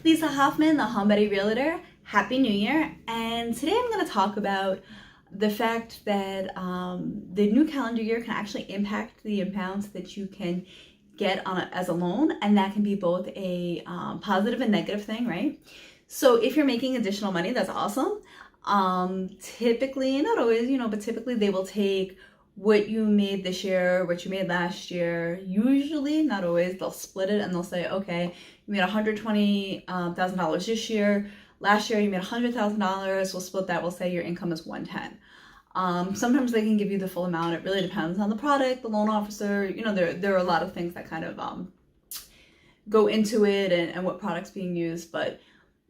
Lisa Hoffman, the Home Buddy Realtor. Happy New Year. And today I'm going to talk about the fact that the new calendar year can actually impact the amounts that you can get as a loan, and that can be both a positive and negative thing, right? So if you're making additional money, that's awesome. Typically, not always, but typically they will take what you made this year, what you made last year. Usually, not always, they'll split it and they'll say, okay, you made $120,000 this year. Last year you made $100,000. We'll split that. We'll say your income is 110. Sometimes they can give you the full amount. It really depends on the product, the loan officer. There are a lot of things that kind of go into it and what product's being used, but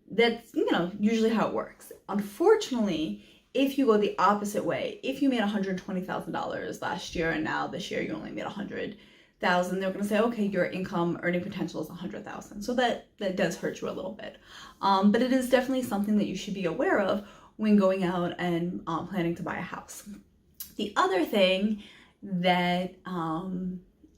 that's usually how it works. Unfortunately, if you go the opposite way, if you made $120,000 last year and now this year you only made $100,000, they're going to say, okay, your income earning potential is $100,000. So that does hurt you a little bit. But it is definitely something that you should be aware of when going out and planning to buy a house. The other thing that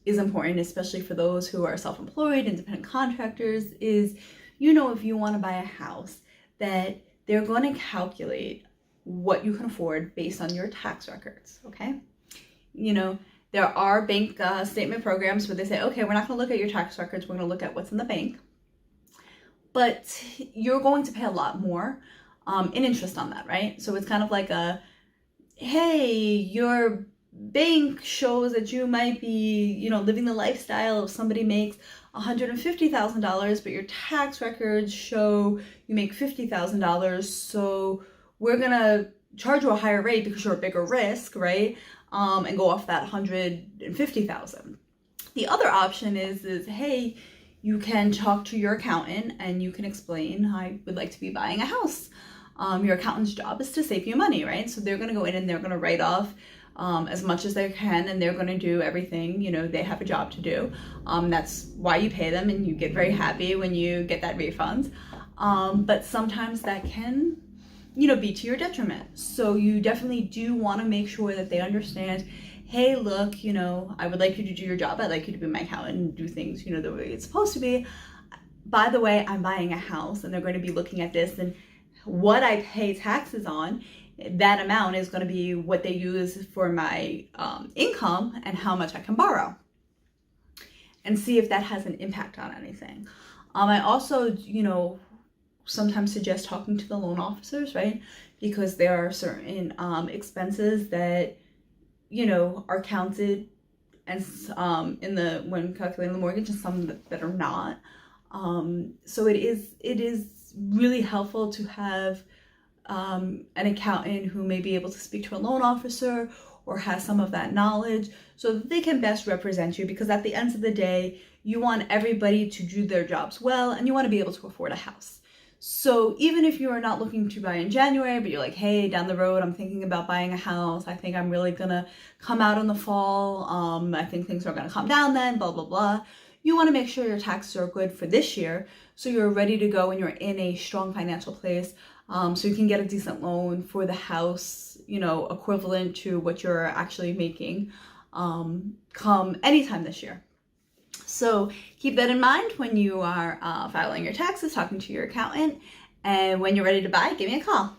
is important, especially for those who are self-employed, independent contractors, is, if you want to buy a house, that they're going to calculate what you can afford based on your tax records, okay? There are bank statement programs where they say, okay, we're not going to look at your tax records, we're going to look at what's in the bank. But you're going to pay a lot more in interest on that, right? So it's kind of like hey, your bank shows that you might be, living the lifestyle of somebody makes $150,000, but your tax records show you make $50,000. So we're gonna charge you a higher rate because you're a bigger risk, right? And go off that $150,000. The other option is hey, you can talk to your accountant and you can explain, I would like to be buying a house. Your accountant's job is to save you money, right? So they're gonna go in and they're gonna write off as much as they can, and they're gonna do everything, they have a job to do. That's why you pay them, and you get very happy when you get that refund. But sometimes that can be to your detriment. So you definitely do want to make sure that they understand, hey, look, I would like you to do your job. I'd like you to be my accountant and do things, the way it's supposed to be. By the way, I'm buying a house, and they're going to be looking at this, and what I pay taxes on, that amount is going to be what they use for my income and how much I can borrow, and see if that has an impact on anything. I also, sometimes suggest talking to the loan officers, right? Because there are certain expenses that, are counted and when calculating the mortgage, and some that are not. So it is really helpful to have an accountant who may be able to speak to a loan officer or has some of that knowledge so that they can best represent you, because at the end of the day, you want everybody to do their jobs well, and you want to be able to afford a house. So even if you are not looking to buy in January, but you're like, hey, down the road, I'm thinking about buying a house. I think I'm really gonna come out in the fall. I think things are gonna calm down then, blah, blah, blah. You wanna make sure your taxes are good for this year, so you're ready to go and you're in a strong financial place, so you can get a decent loan for the house, equivalent to what you're actually making come anytime this year. So keep that in mind when you are filing your taxes, talking to your accountant, and when you're ready to buy, give me a call.